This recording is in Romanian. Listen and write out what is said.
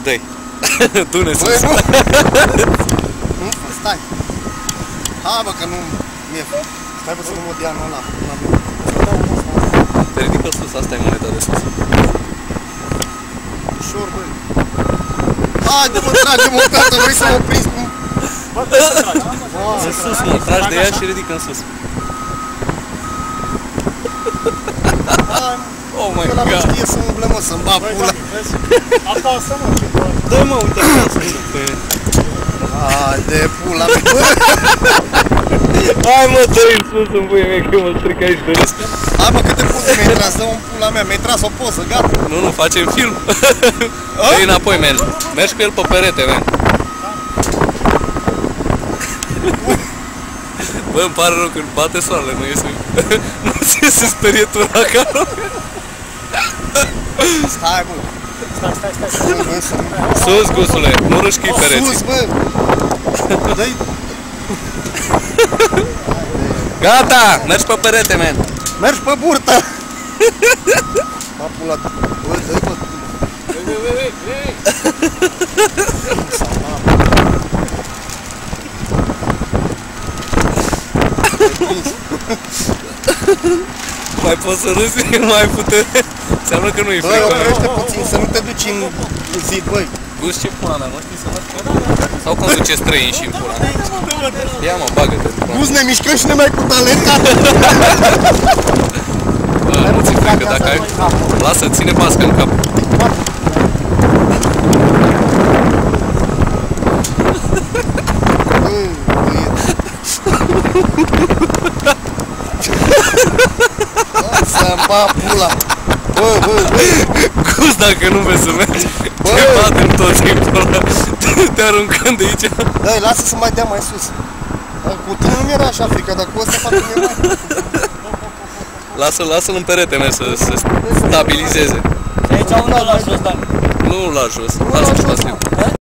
Dă-i. Du-ne sus. Băi, nu! Nu, stai. Hai, bă, că nu mi-e... Stai, bă, să nu mă dea anul ăla. Te ridică sus, asta e moneda de sus. Ușor, băi. Haide, mă, trage-mă, tată, vrei să mă prins cum... Bă, trebuie să tragi. În sus, mă, tragi de ea și ridică în sus. Oh my Ăla nu god. știe să umble, mă, să-mi bag Băi, pula. Dani, vezi? Acasă, mă, ce bă. Dă-i, mă, uite acolo sus. Haide, pula mea, bă. Hai, mă, dă-i în sus în puie mea, că mă stric aici de râs. Hai, mă, câte poze mi-ai tras, dă-o în pula mea, mi-ai tras o poză, gata. Nu, nu, facem film. Dă-i înapoi, man. Mergi cu el pe perete, man. Bă, îmi pare rău când bate soarele, nu iese. Nu ți iese sperietura acolo. Stai, bă. Stai. Bă, să nu... Sus, gusule, nu rușchi pereții. Sus, bă. Dă-i... Gata, mergi pe perete, man. Mergi pe burtă. Ba, pula... Bă, dă-i, bă. Mai poți să râzi? Mai putere? Înseamnă că nu e Băi, frică. oprește puțin, să nu te duci în zid, băi. Gus, ce pula mea, mă știi să mergi? Sau conduce străini și în pula mea? Ia, mă, bagă-te. Gus, ne mișcăm și ne mai cu talent. Bă, nu ți-e frică, dacă ai... Lasă, ține basca în cap. Să-mi ba pula. Bă, Gus, dacă nu vrei să mergi, te batem tot timpul ăla. Te aruncăm de aici. dă-i, lasă să mai dea mai sus. Cu tine nu mi-era așa frică, dar cu ăsta fac că mi-e mai... Lasă-l în perete, mergi să se stabilizeze. Aici unde l-a jos, Dani? Nu la jos, lasă-l.